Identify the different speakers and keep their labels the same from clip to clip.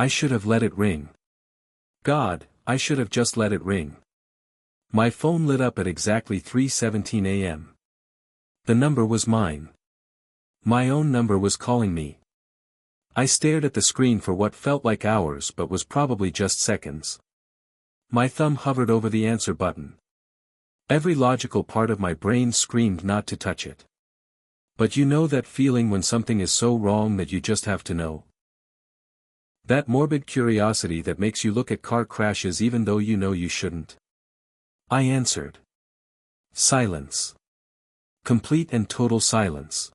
Speaker 1: I should have let it ring. God, I should have just let it ring. My phone lit up at exactly 3:17 a.m. The number was mine. My own number was calling me. I stared at the screen for what felt like hours but was probably just seconds. My thumb hovered over the answer button. Every logical part of my brain screamed not to touch it. But you know that feeling when something is so wrong that you just have to know? That morbid curiosity that makes you look at car crashes even though you know you shouldn't. I answered. Silence. Complete and total silence.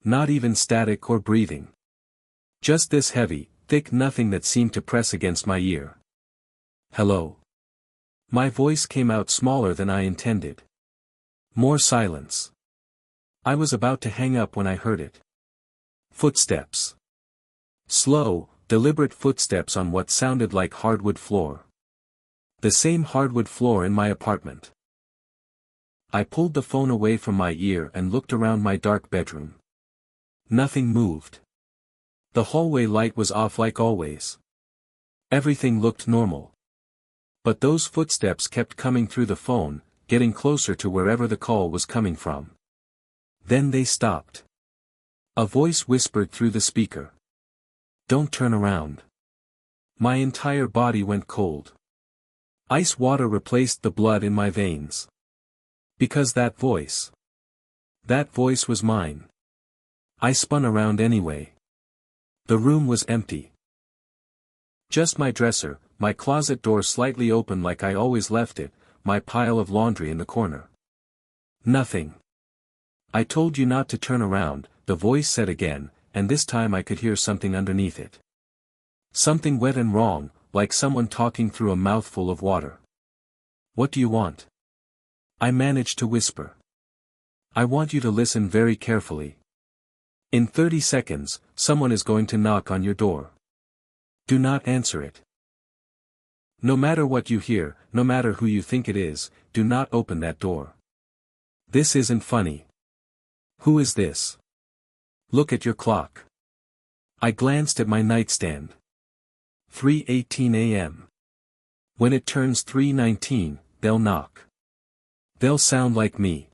Speaker 1: Not even static or breathing. Just this heavy, thick nothing that seemed to press against my ear. Hello. My voice came out smaller than I intended. More silence. I was about to hang up when I heard it. Footsteps. Slow, deliberate footsteps on what sounded like hardwood floor. The same hardwood floor in my apartment. I pulled the phone away from my ear and looked around my dark bedroom. Nothing moved. The hallway light was off like always. Everything looked normal. But those footsteps kept coming through the phone, getting closer to wherever the call was coming from. Then they stopped. A voice whispered through the speaker. Don't turn around. My entire body went cold. Ice water replaced the blood in my veins. Because that voice was mine. I spun around anyway. The room was empty. Just my dresser, my closet door slightly open like I always left it, my pile of laundry in the corner. Nothing. I told you not to turn around, the voice said again, and this time I could hear something underneath it. Something wet and wrong, like someone talking through a mouthful of water. What do you want? I managed to whisper. I want you to listen very carefully. In 30 seconds, someone is going to knock on your door. Do not answer it. No matter what you hear, no matter who you think it is, do not open that door. This isn't funny. Who is this? Look at your clock. I glanced at my nightstand. 3:18 a.m. When it turns 3:19, they'll knock. They'll sound like me.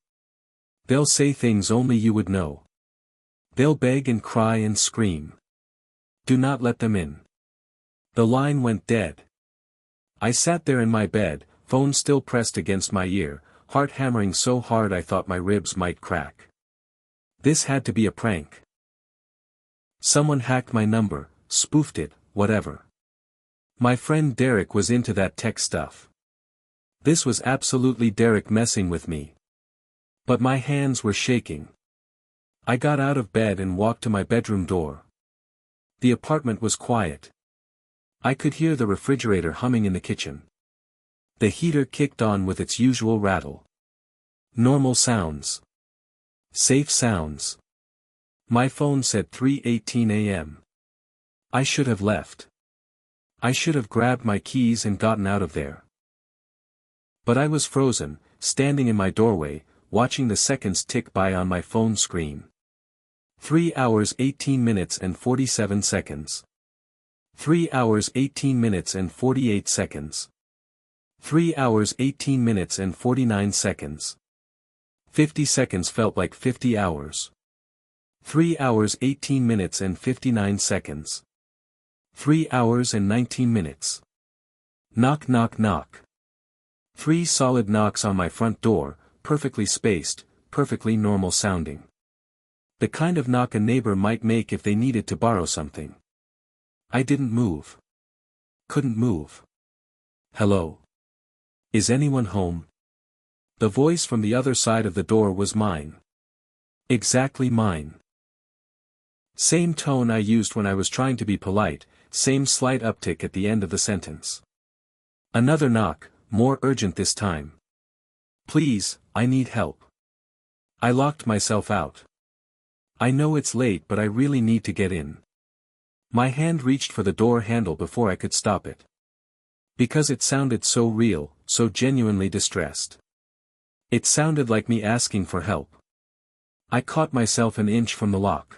Speaker 1: They'll say things only you would know. They'll beg and cry and scream. Do not let them in. The line went dead. I sat there in my bed, phone still pressed against my ear, heart hammering so hard I thought my ribs might crack. This had to be a prank. Someone hacked my number, spoofed it, whatever. My friend Derek was into that tech stuff. This was absolutely Derek messing with me. But my hands were shaking. I got out of bed and walked to my bedroom door. The apartment was quiet. I could hear the refrigerator humming in the kitchen. The heater kicked on with its usual rattle. Normal sounds. Safe sounds. My phone said 3:18 a.m. I should have left. I should have grabbed my keys and gotten out of there. But I was frozen, standing in my doorway, watching the seconds tick by on my phone screen. 3 hours 18 minutes and 47 seconds. 3 hours 18 minutes and 48 seconds. 3 hours 18 minutes and 49 seconds. 50 seconds felt like 50 hours. 3 hours 18 minutes and 59 seconds. 3 hours and 19 minutes. Knock knock knock. 3 solid knocks on my front door, perfectly spaced, perfectly normal sounding. The kind of knock a neighbor might make if they needed to borrow something. I didn't move. Couldn't move. Hello? Is anyone home? The voice from the other side of the door was mine. Exactly mine. Same tone I used when I was trying to be polite, same slight uptick at the end of the sentence. Another knock, more urgent this time. Please, I need help. I locked myself out. I know it's late but I really need to get in. My hand reached for the door handle before I could stop it. Because it sounded so real, so genuinely distressed. It sounded like me asking for help. I caught myself an inch from the lock.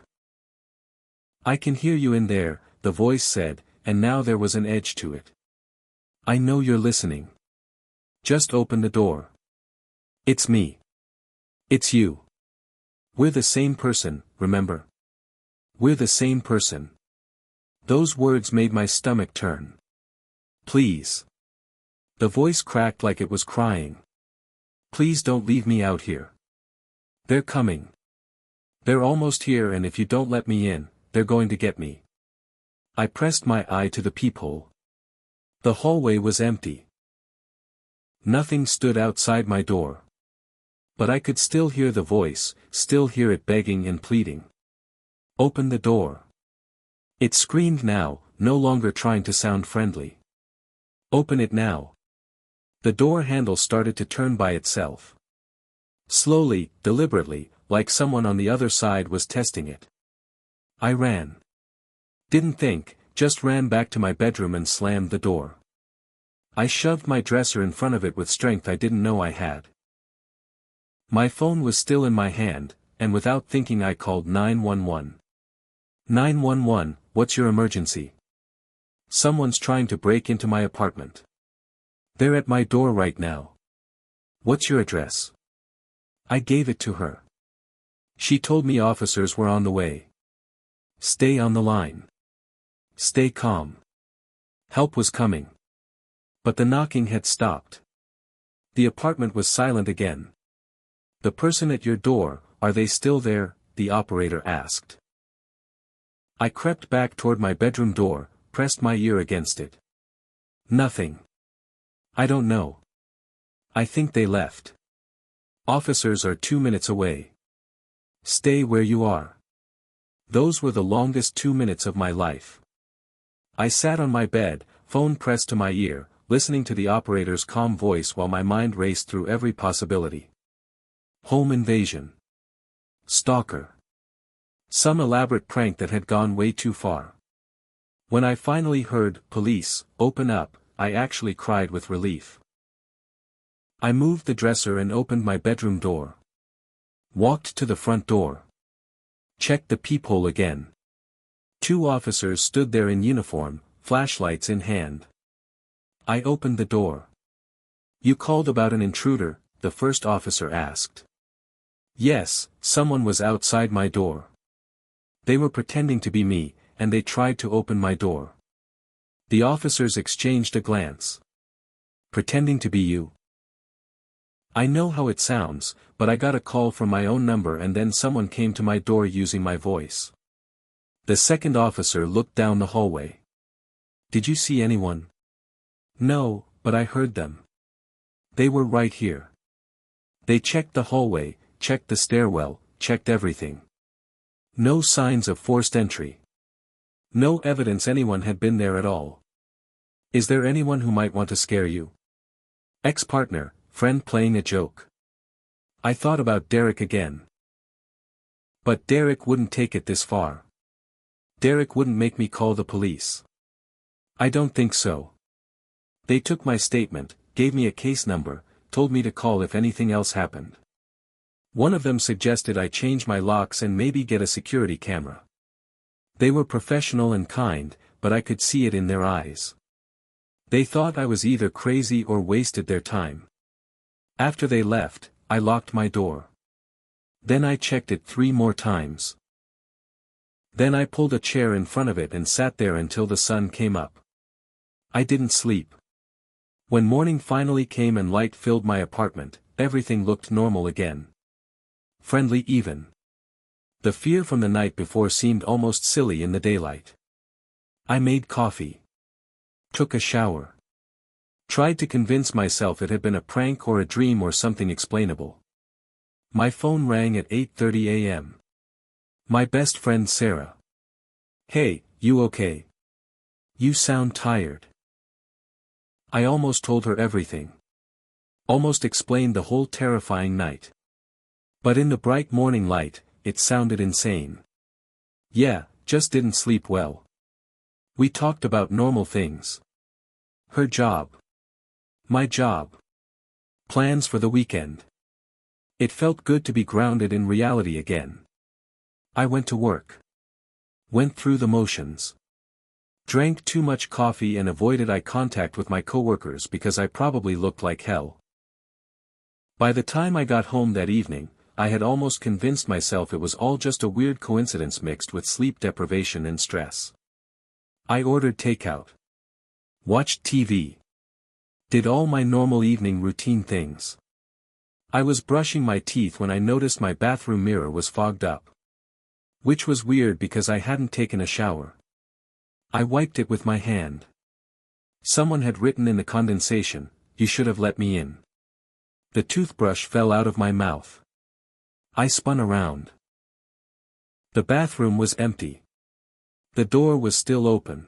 Speaker 1: I can hear you in there, the voice said, and now there was an edge to it. I know you're listening. Just open the door. It's me. It's you. We're the same person, remember? We're the same person. Those words made my stomach turn. Please. The voice cracked like it was crying. Please don't leave me out here. They're coming. They're almost here, and if you don't let me in, they're going to get me. I pressed my eye to the peephole. The hallway was empty. Nothing stood outside my door. But I could still hear the voice, still hear it begging and pleading. Open the door. It screamed now, no longer trying to sound friendly. Open it now. The door handle started to turn by itself. Slowly, deliberately, like someone on the other side was testing it. I ran. Didn't think, just ran back to my bedroom and slammed the door. I shoved my dresser in front of it with strength I didn't know I had. My phone was still in my hand, and without thinking I called 911. 911, what's your emergency? Someone's trying to break into my apartment. They're at my door right now. What's your address? I gave it to her. She told me officers were on the way. Stay on the line. Stay calm. Help was coming. But the knocking had stopped. The apartment was silent again. The person at your door, are they still there? The operator asked. I crept back toward my bedroom door, pressed my ear against it. Nothing. I don't know. I think they left. Officers are 2 minutes away. Stay where you are. Those were the longest 2 minutes of my life. I sat on my bed, phone pressed to my ear, listening to the operator's calm voice while my mind raced through every possibility. Home invasion. Stalker. Some elaborate prank that had gone way too far. When I finally heard, "Police, open up," I actually cried with relief. I moved the dresser and opened my bedroom door. Walked to the front door. Checked the peephole again. 2 officers stood there in uniform, flashlights in hand. I opened the door. You called about an intruder? The first officer asked. Yes, someone was outside my door. They were pretending to be me, and they tried to open my door. The officers exchanged a glance. Pretending to be you? I know how it sounds, but I got a call from my own number and then someone came to my door using my voice. The second officer looked down the hallway. Did you see anyone? No, but I heard them. They were right here. They checked the hallway, checked the stairwell, checked everything. No signs of forced entry. No evidence anyone had been there at all. Is there anyone who might want to scare you? Ex-partner, friend playing a joke. I thought about Derek again. But Derek wouldn't take it this far. Derek wouldn't make me call the police. I don't think so. They took my statement, gave me a case number, told me to call if anything else happened. One of them suggested I change my locks and maybe get a security camera. They were professional and kind, but I could see it in their eyes. They thought I was either crazy or wasted their time. After they left, I locked my door. Then I checked it 3 more times. Then I pulled a chair in front of it and sat there until the sun came up. I didn't sleep. When morning finally came and light filled my apartment, everything looked normal again. Friendly even. The fear from the night before seemed almost silly in the daylight. I made coffee. Took a shower. Tried to convince myself it had been a prank or a dream or something explainable. My phone rang at 8:30 a.m. My best friend Sarah. Hey, you okay? You sound tired. I almost told her everything. Almost explained the whole terrifying night. But in the bright morning light, it sounded insane. Yeah, just didn't sleep well. We talked about normal things. Her job. My job. Plans for the weekend. It felt good to be grounded in reality again. I went to work. Went through the motions. Drank too much coffee and avoided eye contact with my coworkers because I probably looked like hell. By the time I got home that evening, I had almost convinced myself it was all just a weird coincidence mixed with sleep deprivation and stress. I ordered takeout. Watched TV. Did all my normal evening routine things. I was brushing my teeth when I noticed my bathroom mirror was fogged up. Which was weird because I hadn't taken a shower. I wiped it with my hand. Someone had written in the condensation, "You should have let me in." The toothbrush fell out of my mouth. I spun around. The bathroom was empty. The door was still open.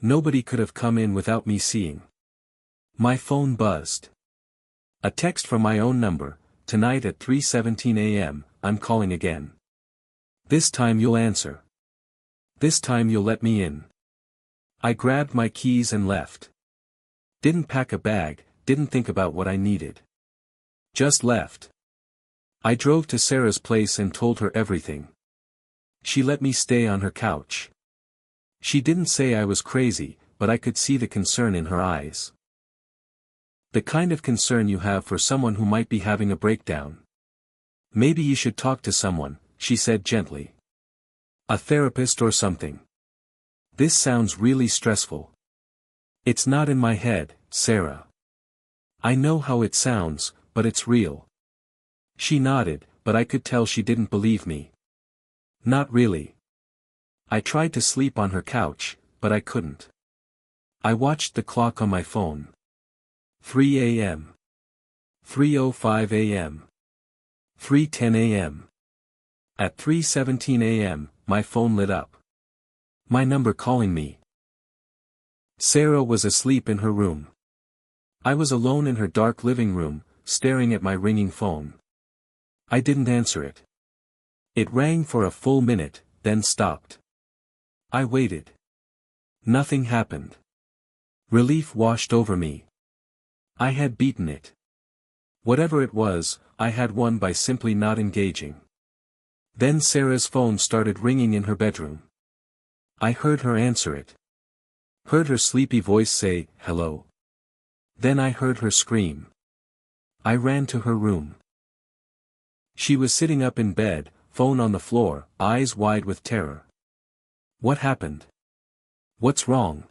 Speaker 1: Nobody could have come in without me seeing. My phone buzzed. A text from my own number, "Tonight at 3:17 a.m., I'm calling again. This time you'll answer. This time you'll let me in." I grabbed my keys and left. Didn't pack a bag, didn't think about what I needed. Just left. I drove to Sarah's place and told her everything. She let me stay on her couch. She didn't say I was crazy, but I could see the concern in her eyes. The kind of concern you have for someone who might be having a breakdown. "Maybe you should talk to someone," she said gently. "A therapist or something. This sounds really stressful." "It's not in my head, Sarah. I know how it sounds, but it's real." She nodded, but I could tell she didn't believe me. "Not really." I tried to sleep on her couch, but I couldn't. I watched the clock on my phone. 3 a.m. 3:05 a.m. 3:10 a.m. At 3:17 a.m., my phone lit up. My number calling me. Sarah was asleep in her room. I was alone in her dark living room, staring at my ringing phone. I didn't answer it. It rang for a full minute, then stopped. I waited. Nothing happened. Relief washed over me. I had beaten it. Whatever it was, I had won by simply not engaging. Then Sarah's phone started ringing in her bedroom. I heard her answer it. Heard her sleepy voice say, "Hello." Then I heard her scream. I ran to her room. She was sitting up in bed, phone on the floor, eyes wide with terror. "What happened? What's wrong?"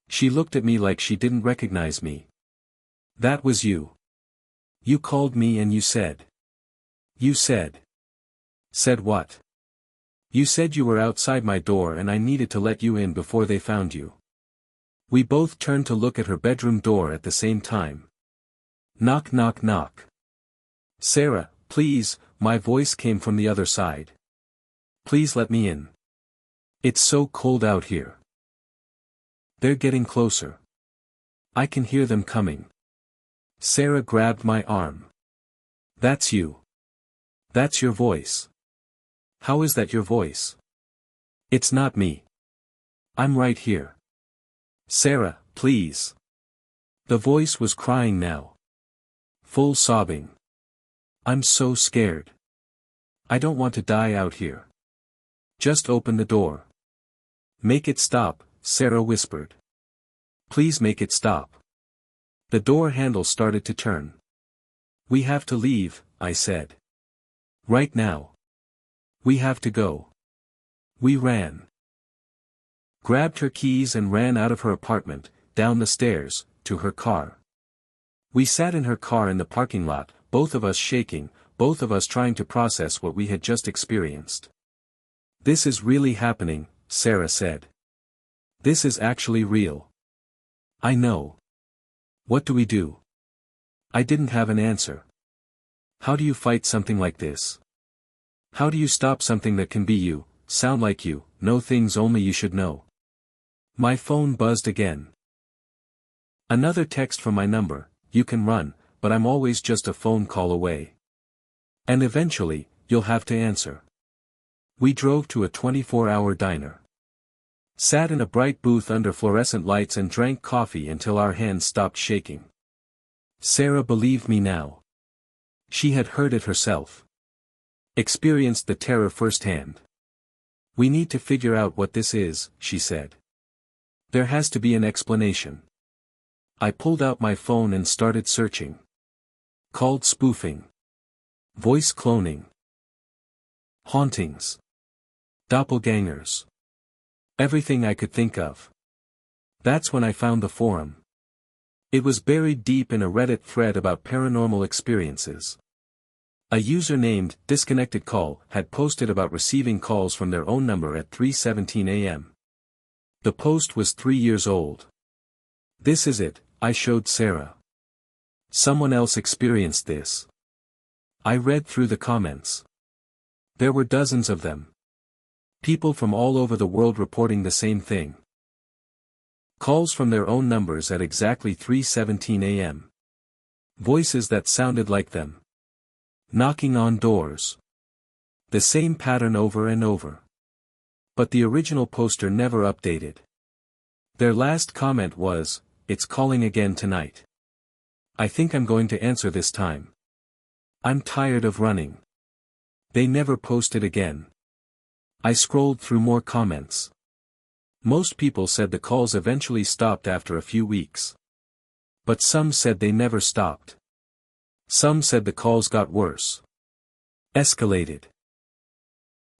Speaker 1: She looked at me like she didn't recognize me. "That was you. You called me and you said. You said. Said what?" "You said you were outside my door and I needed to let you in before they found you." We both turned to look at her bedroom door at the same time. Knock, knock, knock. "Sarah, please," my voice came from the other side. "Please let me in. It's so cold out here." "They're getting closer. I can hear them coming." Sarah grabbed my arm. "That's you. That's your voice." "How is that your voice?" "It's not me. I'm right here. Sarah, please." The voice was crying now. Full sobbing. "I'm so scared. I don't want to die out here. Just open the door." "Make it stop," Sarah whispered. "Please make it stop." The door handle started to turn. "We have to leave," I said. "Right now. We have to go." We ran. Grabbed her keys and ran out of her apartment, down the stairs, to her car. We sat in her car in the parking lot, both of us shaking, both of us trying to process what we had just experienced. "This is really happening," Sarah said. "This is actually real." "I know. What do we do?" I didn't have an answer. How do you fight something like this? How do you stop something that can be you, sound like you, know things only you should know? My phone buzzed again. Another text from my number, "You can run, but I'm always just a phone call away. And eventually, you'll have to answer." We drove to a 24-hour diner. Sat in a bright booth under fluorescent lights and drank coffee until our hands stopped shaking. Sarah believed me now. She had heard it herself. Experienced the terror firsthand. "We need to figure out what this is," she said. There has to be an explanation. I pulled out my phone and started searching. Called spoofing. Voice cloning. Hauntings. Doppelgangers. Everything I could think of. That's when I found the forum. It was buried deep in a Reddit thread about paranormal experiences. A user named Disconnected Call had posted about receiving calls from their own number at 3:17 a.m. The post was 3 years old. This is it, I showed Sarah. Someone else experienced this. I read through the comments. There were dozens of them. People from all over the world reporting the same thing. Calls from their own numbers at exactly 3:17 a.m. Voices that sounded like them. Knocking on doors. The same pattern over and over. But the original poster never updated. Their last comment was, "It's calling again tonight. I think I'm going to answer this time. I'm tired of running." They never posted again. I scrolled through more comments. Most people said the calls eventually stopped after a few weeks. But some said they never stopped. Some said the calls got worse. Escalated.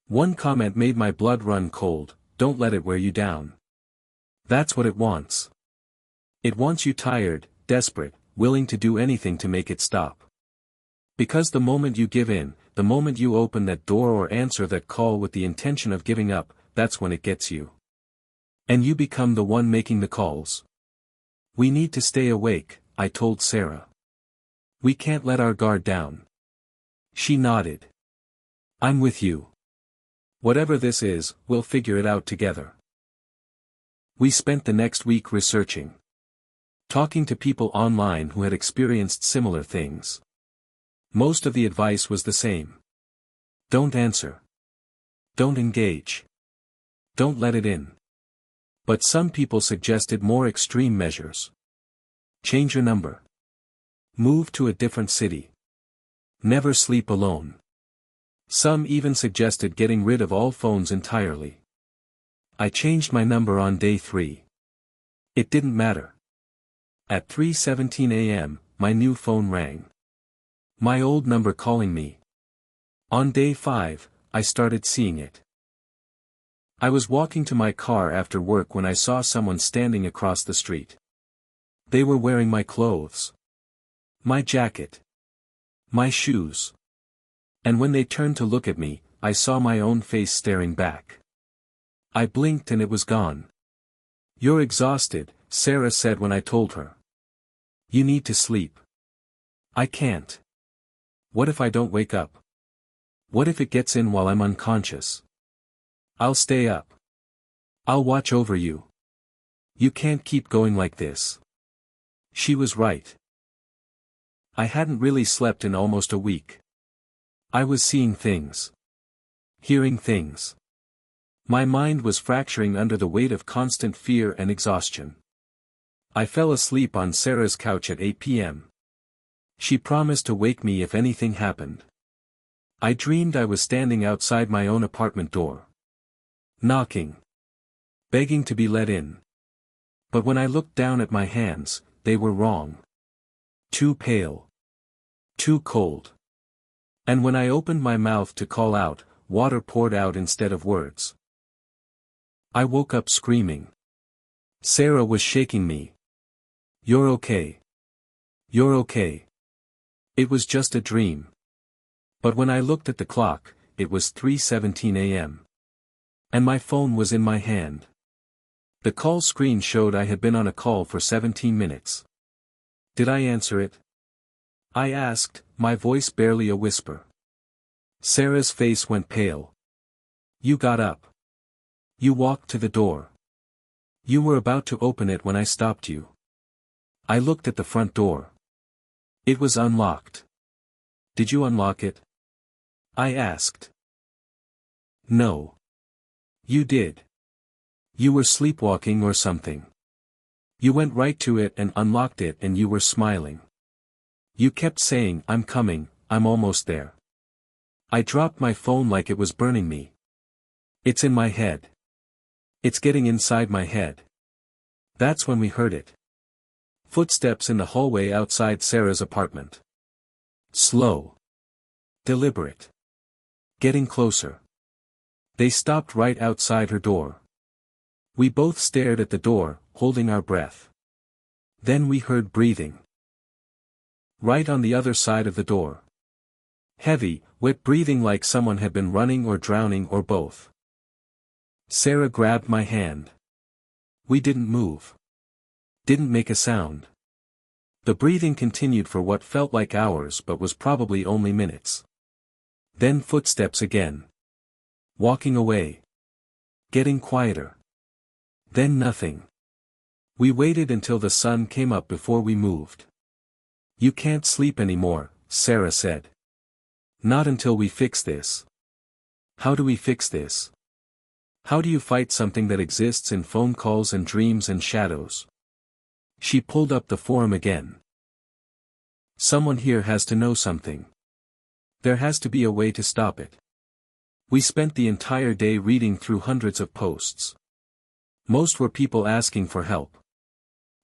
Speaker 1: One comment made my blood run cold, "Don't let it wear you down. That's what it wants. It wants you tired, desperate, willing to do anything to make it stop. Because the moment you give in, the moment you open that door or answer that call with the intention of giving up, that's when it gets you. And you become the one making the calls. We need to stay awake," I told Sarah. "We can't let our guard down." She nodded. "I'm with you. Whatever this is, we'll figure it out together." We spent the next week researching. Talking to people online who had experienced similar things. Most of the advice was the same. Don't answer. Don't engage. Don't let it in. But some people suggested more extreme measures. Change your number. Move to a different city. Never sleep alone. Some even suggested getting rid of all phones entirely. I changed my number on day 3. It didn't matter. At 3:17 a.m., my new phone rang. My old number calling me. On day 5, I started seeing it. I was walking to my car after work when I saw someone standing across the street. They were wearing my clothes. My jacket. My shoes. And when they turned to look at me, I saw my own face staring back. I blinked and it was gone. "You're exhausted," Sarah said when I told her. "You need to sleep." "I can't. What if I don't wake up? What if it gets in while I'm unconscious? I'll stay up. I'll watch over you. You can't keep going like this." She was right. I hadn't really slept in almost a week. I was seeing things. Hearing things. My mind was fracturing under the weight of constant fear and exhaustion. I fell asleep on Sarah's couch at 8 p.m. She promised to wake me if anything happened. I dreamed I was standing outside my own apartment door. Knocking. Begging to be let in. But when I looked down at my hands, they were wrong. Too pale. Too cold. And when I opened my mouth to call out, water poured out instead of words. I woke up screaming. Sarah was shaking me. "You're okay. You're okay. It was just a dream." But when I looked at the clock, it was 3:17 a.m. And my phone was in my hand. The call screen showed I had been on a call for 17 minutes. Did I answer it? I asked, my voice barely a whisper. Sarah's face went pale. "You got up. You walked to the door. You were about to open it when I stopped you." I looked at the front door. It was unlocked. "Did you unlock it?" I asked. "No. You did. You were sleepwalking or something. You went right to it and unlocked it and you were smiling. You kept saying, 'I'm coming, I'm almost there.'" I dropped my phone like it was burning me. "It's in my head. It's getting inside my head. That's when we heard it. Footsteps in the hallway outside Sarah's apartment. Slow. Deliberate. Getting closer. They stopped right outside her door. We both stared at the door, holding our breath. Then we heard breathing. Right on the other side of the door. Heavy, wet breathing like someone had been running or drowning or both. Sarah grabbed my hand. We didn't move. Didn't make a sound. The breathing continued for what felt like hours but was probably only minutes. Then footsteps again. Walking away. Getting quieter. Then nothing. We waited until the sun came up before we moved. You can't sleep anymore, Sarah said. Not until we fix this. How do we fix this? How do you fight something that exists in phone calls and dreams and shadows? She pulled up the forum again. Someone here has to know something. There has to be a way to stop it. We spent the entire day reading through hundreds of posts. Most were people asking for help.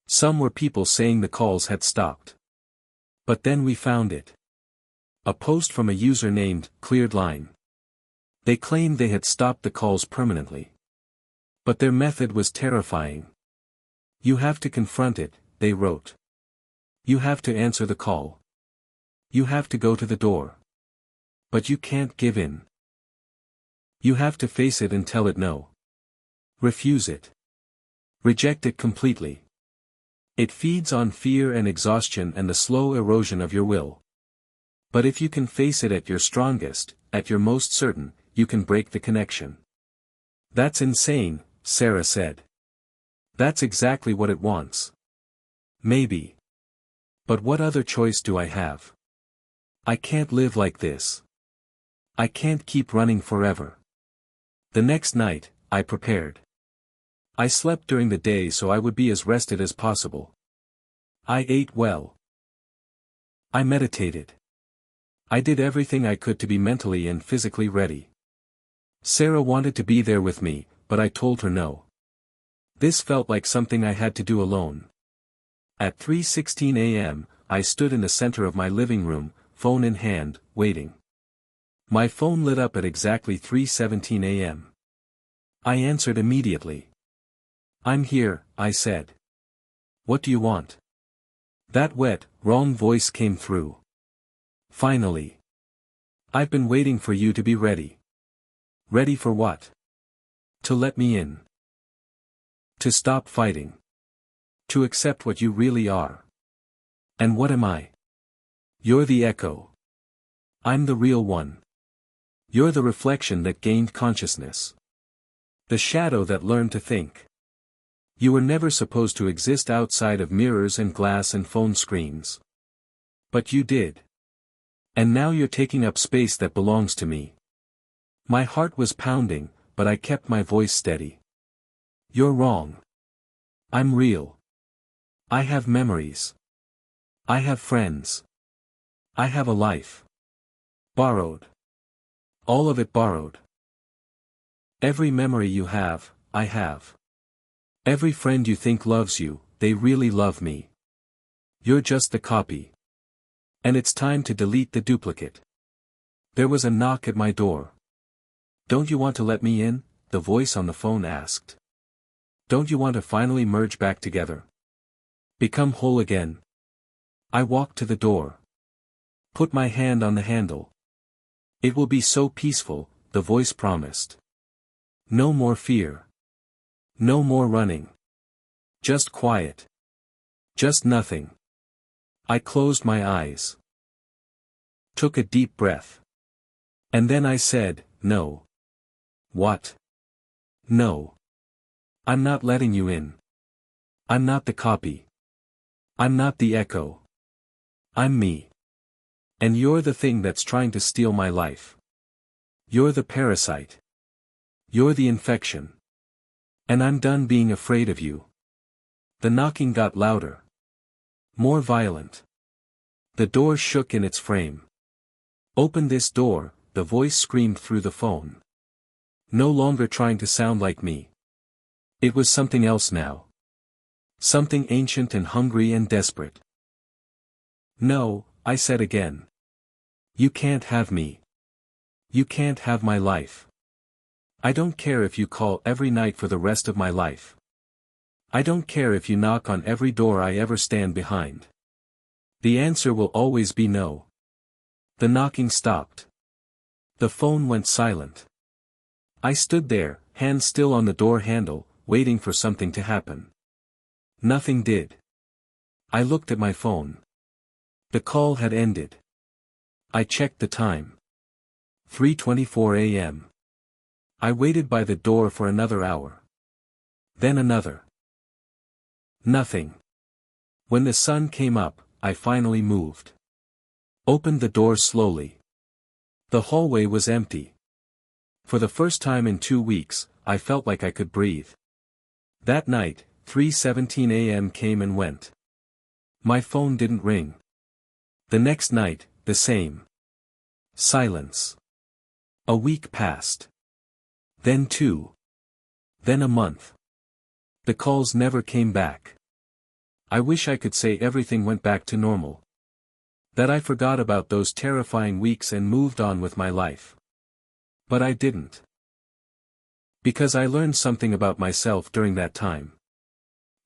Speaker 1: Some were people saying the calls had stopped. But then we found it. A post from a user named Cleared Line. They claimed they had stopped the calls permanently. But their method was terrifying. You have to confront it, they wrote. You have to answer the call. You have to go to the door. But you can't give in. You have to face it and tell it no. Refuse it. Reject it completely. It feeds on fear and exhaustion and the slow erosion of your will. But if you can face it at your strongest, at your most certain, you can break the connection. That's insane, Sarah said. That's exactly what it wants. Maybe. But what other choice do I have? I can't live like this. I can't keep running forever. The next night, I prepared. I slept during the day so I would be as rested as possible. I ate well. I meditated. I did everything I could to be mentally and physically ready. Sarah wanted to be there with me, but I told her no. This felt like something I had to do alone. At 3:16 a.m., I stood in the center of my living room, phone in hand, waiting. My phone lit up at exactly 3:17 a.m. I answered immediately. I'm here, I said. What do you want? That wet, wrong voice came through. Finally. I've been waiting for you to be ready. Ready for what? To let me in. To stop fighting. To accept what you really are. And what am I? You're the echo. I'm the real one. You're the reflection that gained consciousness. The shadow that learned to think. You were never supposed to exist outside of mirrors and glass and phone screens. But you did. And now you're taking up space that belongs to me. My heart was pounding, but I kept my voice steady. You're wrong. I'm real. I have memories. I have friends. I have a life. Borrowed. All of it borrowed. Every memory you have, I have. Every friend you think loves you, they really love me. You're just the copy. And it's time to delete the duplicate. There was a knock at my door. Don't you want to let me in? The voice on the phone asked. Don't you want to finally merge back together? Become whole again? I walked to the door. Put my hand on the handle. It will be so peaceful, the voice promised. No more fear. No more running. Just quiet. Just nothing. I closed my eyes. Took a deep breath. And then I said, no. What? No. I'm not letting you in. I'm not the copy. I'm not the echo. I'm me. And you're the thing that's trying to steal my life. You're the parasite. You're the infection. And I'm done being afraid of you. The knocking got louder. More violent. The door shook in its frame. Open this door, the voice screamed through the phone. No longer trying to sound like me. It was something else now. Something ancient and hungry and desperate. No, I said again. You can't have me. You can't have my life. I don't care if you call every night for the rest of my life. I don't care if you knock on every door I ever stand behind. The answer will always be no. The knocking stopped. The phone went silent. I stood there, hand still on the door handle, waiting for something to happen. Nothing did. I looked at my phone. The call had ended. I checked the time. 3:24 a.m. I waited by the door for another hour. Then another. Nothing. When the sun came up, I finally moved. Opened the door slowly. The hallway was empty. For the first time in 2 weeks, I felt like I could breathe. That night, 3:17 a.m. came and went. My phone didn't ring. The next night, the same. Silence. A week passed. Then 2. Then a month. The calls never came back. I wish I could say everything went back to normal. That I forgot about those terrifying weeks and moved on with my life. But I didn't. Because I learned something about myself during that time.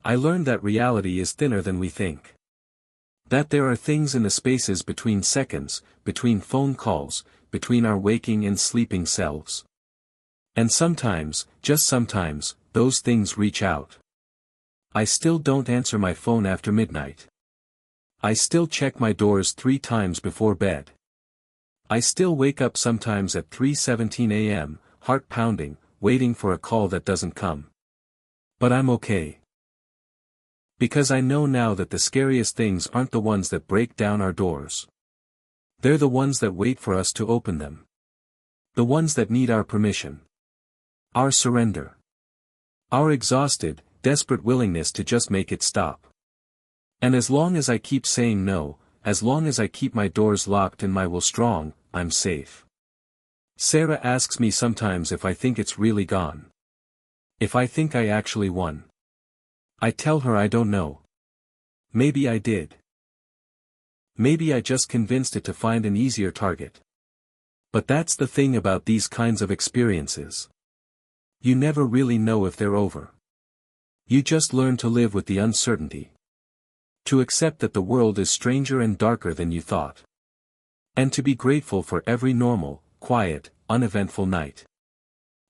Speaker 1: I learned that reality is thinner than we think. That there are things in the spaces between seconds, between phone calls, between our waking and sleeping selves. And sometimes, just sometimes, those things reach out. I still don't answer my phone after midnight. I still check my doors 3 times before bed. I still wake up sometimes at 3:17 a.m., heart pounding, waiting for a call that doesn't come. But I'm okay. Because I know now that the scariest things aren't the ones that break down our doors. They're the ones that wait for us to open them. The ones that need our permission. Our surrender. Our exhausted, desperate willingness to just make it stop. And as long as I keep saying no, as long as I keep my doors locked and my will strong, I'm safe. Sarah asks me sometimes if I think it's really gone. If I think I actually won. I tell her I don't know. Maybe I did. Maybe I just convinced it to find an easier target. But that's the thing about these kinds of experiences. You never really know if they're over. You just learn to live with the uncertainty. To accept that the world is stranger and darker than you thought. And to be grateful for every normal, quiet, uneventful night.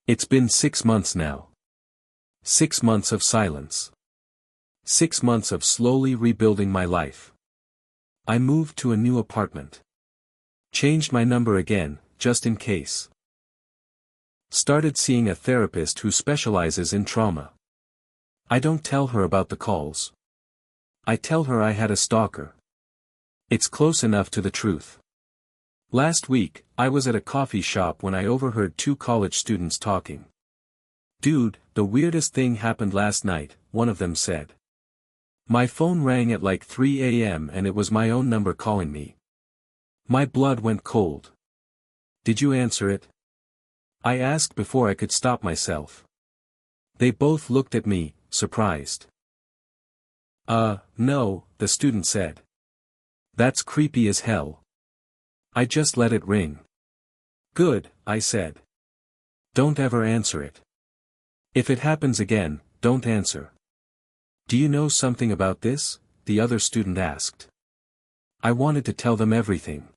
Speaker 1: It's been 6 months now. 6 months of silence. 6 months of slowly rebuilding my life. I moved to a new apartment. Changed my number again, just in case. Started seeing a therapist who specializes in trauma. I don't tell her about the calls. I tell her I had a stalker. It's close enough to the truth. Last week, I was at a coffee shop when I overheard 2 college students talking. "Dude, the weirdest thing happened last night," one of them said. "My phone rang at like 3 a.m. and it was my own number calling me. My blood went cold." "Did you answer it?" I asked before I could stop myself. They both looked at me, surprised. No," the student said. "That's creepy as hell. I just let it ring." "Good," I said. "Don't ever answer it. If it happens again, don't answer." "Do you know something about this?" the other student asked. I wanted to tell them everything.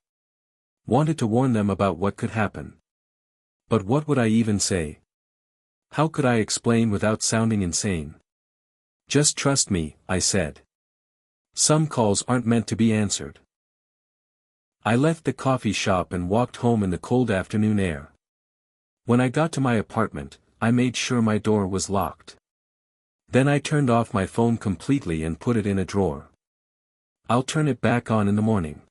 Speaker 1: Wanted to warn them about what could happen. But what would I even say? How could I explain without sounding insane? "Just trust me," I said. "Some calls aren't meant to be answered." I left the coffee shop and walked home in the cold afternoon air. When I got to my apartment, I made sure my door was locked. Then I turned off my phone completely and put it in a drawer. I'll turn it back on in the morning.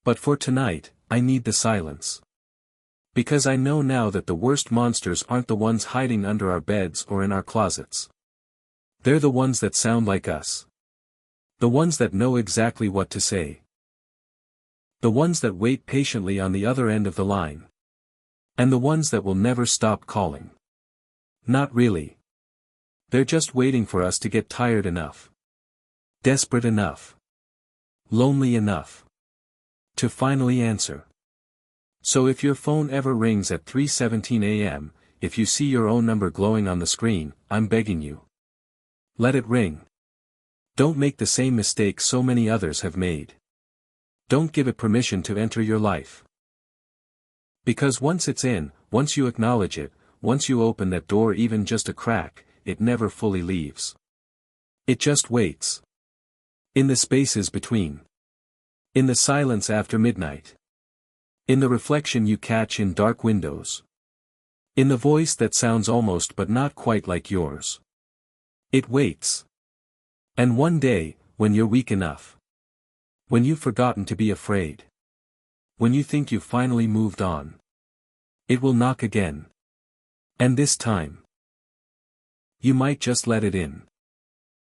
Speaker 1: But for tonight, I need the silence. Because I know now that the worst monsters aren't the ones hiding under our beds or in our closets. They're the ones that sound like us. The ones that know exactly what to say. The ones that wait patiently on the other end of the line. And the ones that will never stop calling. Not really. They're just waiting for us to get tired enough. Desperate enough. Lonely enough. To finally answer. So if your phone ever rings at 3:17 a.m., if you see your own number glowing on the screen, I'm begging you. Let it ring. Don't make the same mistake so many others have made. Don't give it permission to enter your life. Because once it's in, once you acknowledge it, once you open that door even just a crack, it never fully leaves. It just waits. In the spaces between. In the silence after midnight. In the reflection you catch in dark windows. In the voice that sounds almost but not quite like yours. It waits. And one day, when you're weak enough. When you've forgotten to be afraid. When you think you've finally moved on. It will knock again. And this time. You might just let it in.